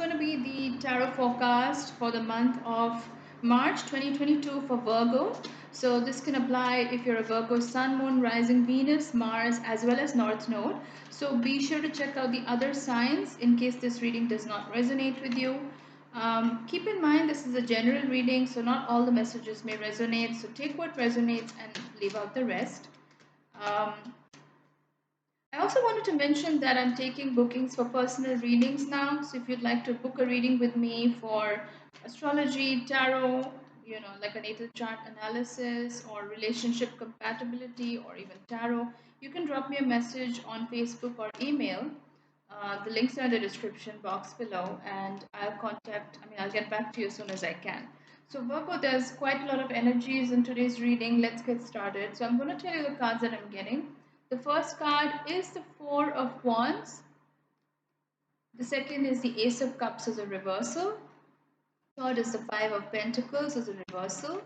going to be the tarot forecast for the month of March 2022 for Virgo. So, this can apply if you're a Virgo Sun, Moon, Rising, Venus, Mars, as well as North Node. So, be sure to check out the other signs in case this reading does not resonate with you. Keep in mind this is a general reading, so not all the messages may resonate. So, take what resonates and leave out the rest. Um, I also wanted to mention that I'm taking bookings for personal readings now. So if you'd like to book a reading with me for astrology, tarot, like a natal chart analysis or relationship compatibility or even tarot, you can drop me a message on Facebook or email. The links are in the description box below, and I'll get back to you as soon as I can. So, Virgo, there's quite a lot of energies in today's reading. Let's get started. So, I'm going to tell you the cards that I'm getting. The first card is the Four of Wands. The second is the Ace of Cups as a reversal. Third is the Five of Pentacles as a reversal.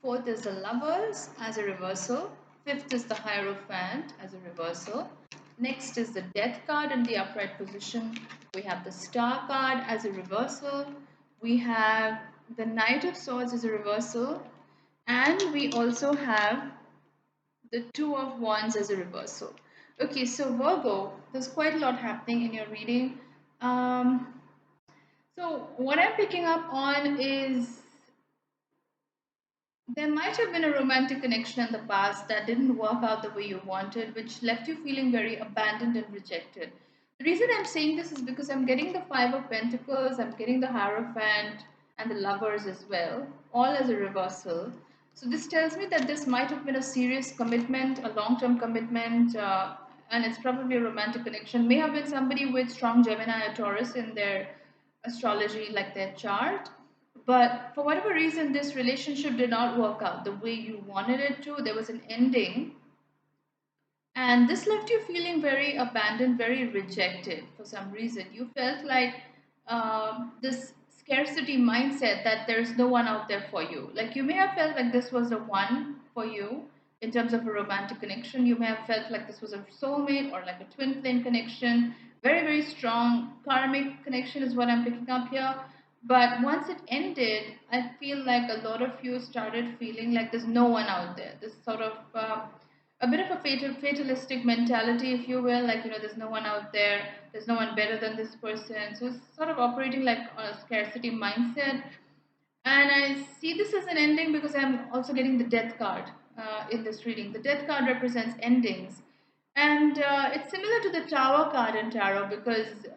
Fourth is the Lovers as a reversal. Fifth is the Hierophant as a reversal. Next is the Death card in the upright position. We have the Star card as a reversal. We have the Knight of Swords as a reversal. And we also have the Two of Wands as a reversal. Okay, so Virgo, there's quite a lot happening in your reading. So what I'm picking up on is there might have been a romantic connection in the past that didn't work out the way you wanted, which left you feeling very abandoned and rejected. The reason I'm saying this is because I'm getting the Five of Pentacles, I'm getting the Hierophant, and the Lovers as well, all as a reversal. So this tells me that this might have been a serious commitment, a long-term commitment, and it's probably a romantic connection. May have been somebody with strong Gemini or Taurus in their astrology, like their chart. But for whatever reason, this relationship did not work out the way you wanted it to. There was an ending, and this left you feeling very abandoned, very rejected for some reason. You felt like this scarcity mindset that there's no one out there for you. Like you may have felt like this was the one for you in terms of a romantic connection. You may have felt like this was a soulmate or like a twin flame connection. Very, very strong karmic connection is what I'm picking up here. But once it ended, I feel like a lot of you started feeling like there's no one out there. This sort of a bit of a fatalistic mentality, if you will, like, there's no one out there, there's no one better than this person. So it's sort of operating like a scarcity mindset. And I see this as an ending because I'm also getting the death card in this reading. The death card represents endings. And it's similar to the Tower card in tarot because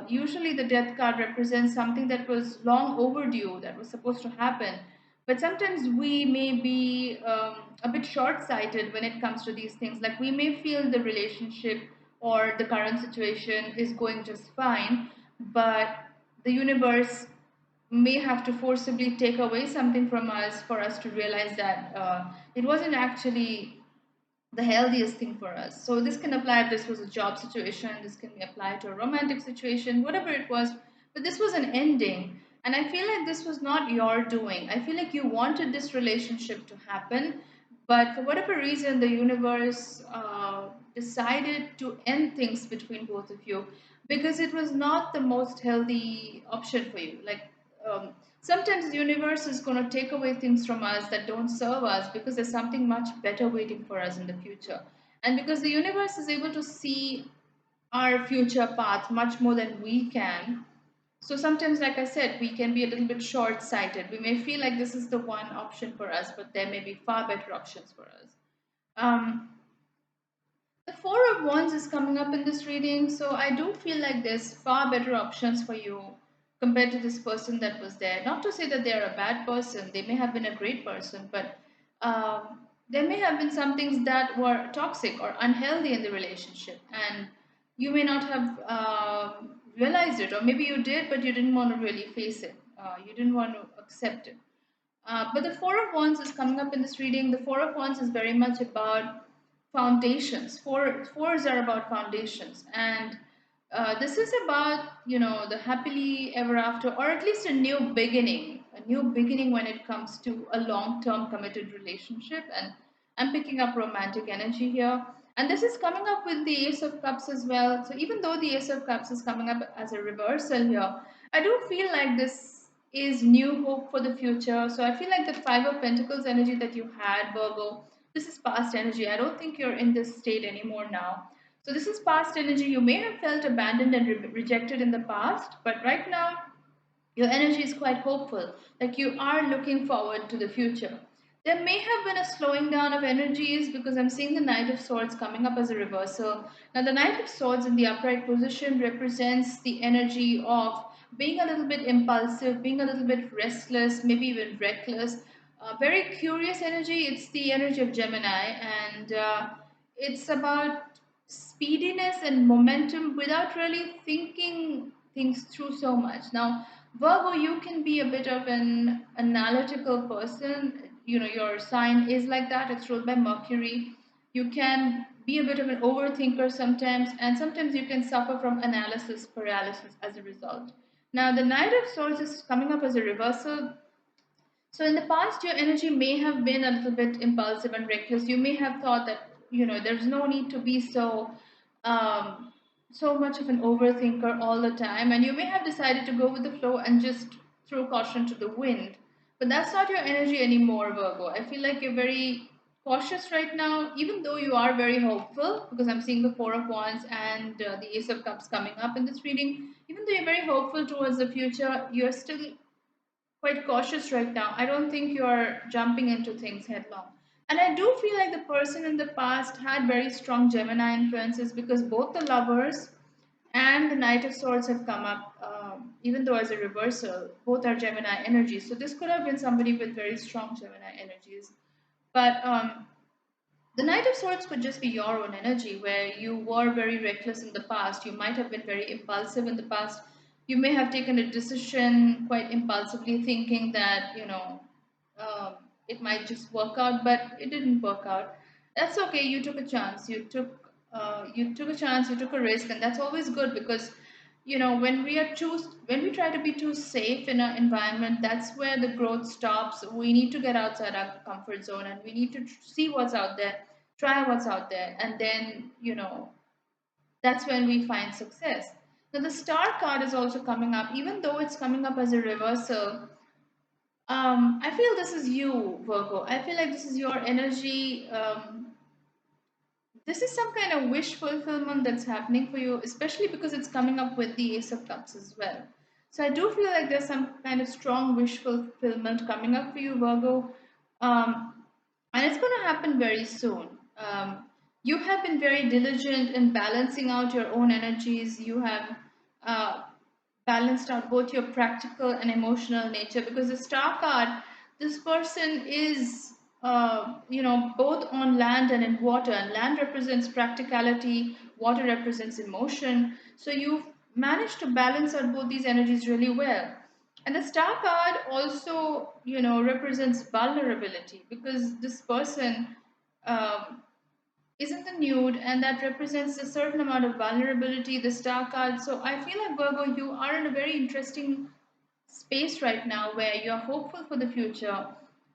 usually the death card represents something that was long overdue, that was supposed to happen. But sometimes we may be a bit short sighted when it comes to these things. Like we may feel the relationship or the current situation is going just fine, but the universe may have to forcibly take away something from us for us to realize that it wasn't actually the healthiest thing for us. So this can apply if this was a job situation, this can be applied to a romantic situation, whatever it was. But this was an ending. And I feel like this was not your doing. I feel like you wanted this relationship to happen, but for whatever reason, the universe decided to end things between both of you because it was not the most healthy option for you. Like sometimes the universe is going to take away things from us that don't serve us because there's something much better waiting for us in the future. And because the universe is able to see our future path much more than we can. So sometimes, like I said, we can be a little bit short sighted. We may feel like this is the one option for us, but there may be far better options for us. Um, the Four of Wands is coming up in this reading, so I do feel like there's far better options for you compared to this person that was there. Not to say that they're a bad person, they may have been a great person, but there may have been some things that were toxic or unhealthy in the relationship, and you may not have realized it, or maybe you did, but you didn't want to really face it. You didn't want to accept it. But the Four of Wands is coming up in this reading. The Four of Wands is very much about foundations. Fours are about foundations, and this is about the happily ever after, or at least a new beginning. A new beginning when it comes to a long-term committed relationship. And I'm picking up romantic energy here. And this is coming up with the Ace of Cups as well. So even though the Ace of Cups is coming up as a reversal here, I do feel like this is new hope for the future. So I feel like the Five of Pentacles energy that you had, Virgo, this is past energy. I don't think you're in this state anymore now. So this is past energy. You may have felt abandoned and rejected in the past, but right now your energy is quite hopeful, like you are looking forward to the future. There may have been a slowing down of energies because I'm seeing the Knight of Swords coming up as a reversal. Now, the Knight of Swords in the upright position represents the energy of being a little bit impulsive, being a little bit restless, maybe even reckless. Very curious energy. It's the energy of Gemini, and it's about speediness and momentum without really thinking things through so much. Now, Virgo, you can be a bit of an analytical person. You know, your sign is like that, it's ruled by Mercury. You can be a bit of an overthinker sometimes, and sometimes you can suffer from analysis paralysis as a result. Now, the Knight of Swords is coming up as a reversal. So in the past, your energy may have been a little bit impulsive and reckless. You may have thought that there's no need to be um, so much of an overthinker all the time, and you may have decided to go with the flow and just throw caution to the wind. But that's not your energy anymore, Virgo. I feel like you're very cautious right now, even though you are very hopeful, because I'm seeing the Four of Wands and the Ace of Cups coming up in this reading. Even though you're very hopeful towards the future, you're still quite cautious right now. I don't think you're jumping into things headlong. And I do feel like the person in the past had very strong Gemini influences because both the Lovers and the Knight of Swords have come up, even though as a reversal, both are Gemini energies. So this could have been somebody with very strong Gemini energies. But the Knight of Swords could just be your own energy, where you were very reckless in the past. You might have been very impulsive in the past. You may have taken a decision quite impulsively, thinking that, it might just work out, but it didn't work out. That's okay. You took a chance. You took a chance. You took a risk, and that's always good because when we try to be too safe in our environment, that's where the growth stops. We need to get outside our comfort zone, and we need to see what's out there, try what's out there, and then that's when we find success. Now the star card is also coming up, even though it's coming up as a reversal. I feel this is you, Virgo. I feel like this is your energy. This is some kind of wish fulfillment that's happening for you, especially because it's coming up with the Ace of Cups as well. So I do feel like there's some kind of strong wish fulfillment coming up for you, Virgo. And it's going to happen very soon. You have been very diligent in balancing out your own energies. You have uh, balanced out both your practical and emotional nature because the star card, this person is both on land and in water, and land represents practicality, water represents emotion. So you've managed to balance out both these energies really well. And the star card also represents vulnerability because this person um, is in the nude, and that represents a certain amount of vulnerability, the star card. So I feel like, Virgo, you are in a very interesting space right now where you're hopeful for the future.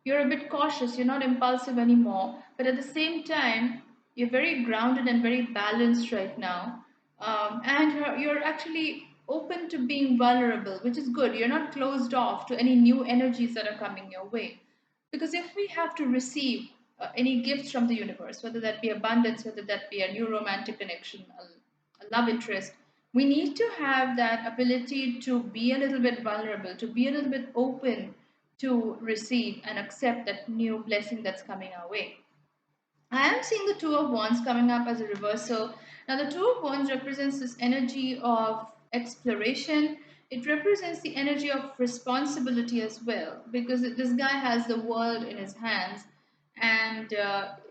You're a bit cautious, you're not impulsive anymore, but at the same time, you're very grounded and very balanced right now. And you're actually open to being vulnerable, which is good. You're not closed off to any new energies that are coming your way. Because if we have to receive any gifts from the universe, whether that be abundance, whether that be a new romantic connection, a love interest, we need to have that ability to be a little bit vulnerable, to be a little bit open to receive and accept that new blessing that's coming our way. I am seeing the Two of Wands coming up as a reversal. Now, the Two of Wands represents this energy of exploration. It represents the energy of responsibility as well, because this guy has the world in his hands, and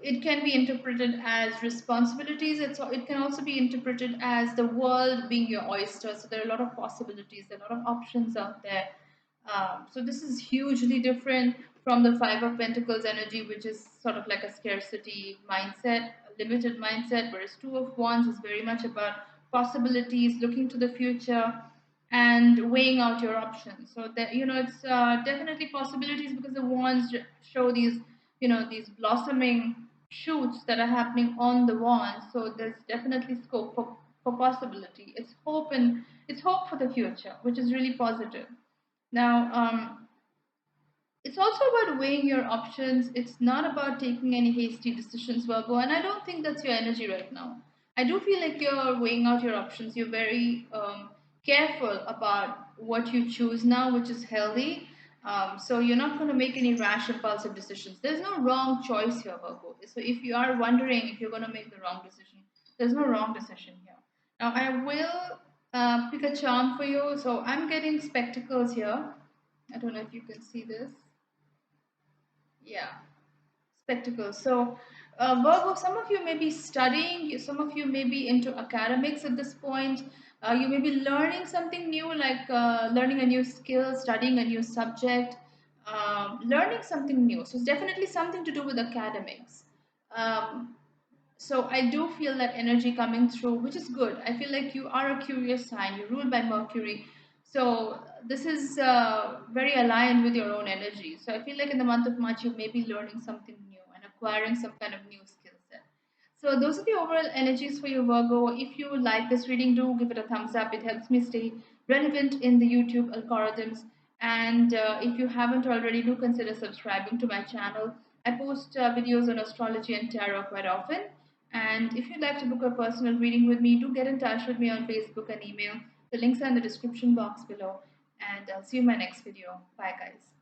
it can be interpreted as responsibilities. It can also be interpreted as the world being your oyster. So there are a lot of possibilities, there are a lot of options out there. So this is hugely different from the Five of Pentacles energy, which is sort of like a scarcity mindset, a limited mindset, whereas Two of Wands is very much about possibilities, looking to the future, and weighing out your options. So that it's definitely possibilities because the wands show these these blossoming shoots that are happening on the wand. So there's definitely scope for possibility. It's hope for the future, which is really positive. Now, it's also about weighing your options. It's not about taking any hasty decisions, Virgo. And I don't think that's your energy right now. I do feel like you're weighing out your options. You're very careful about what you choose now, which is healthy. So you're not going to make any rash, impulsive decisions. There's no wrong choice here, Virgo. So if you are wondering if you're going to make the wrong decision, there's no wrong decision here. Now I will pick a charm for you. So I'm getting spectacles here. I don't know if you can see this. Yeah, spectacles. So, Virgo, some of you may be studying, some of you may be into academics at this point. You may be learning something new, like learning a new skill, studying a new subject, learning something new. So, it's definitely something to do with academics. Um, so I do feel that energy coming through, which is good. I feel like you are a curious sign. You're ruled by Mercury. So this is very aligned with your own energy. So I feel like in the month of March, you may be learning something new and acquiring some kind of new skill set. So those are the overall energies for your Virgo. If you like this reading, do give it a thumbs up. It helps me stay relevant in the YouTube algorithms. And if you haven't already, do consider subscribing to my channel. I post videos on astrology and tarot quite often. And if you'd like to book a personal reading with me, do get in touch with me on Facebook and email. The links are in the description box below. And I'll see you in my next video. Bye, guys.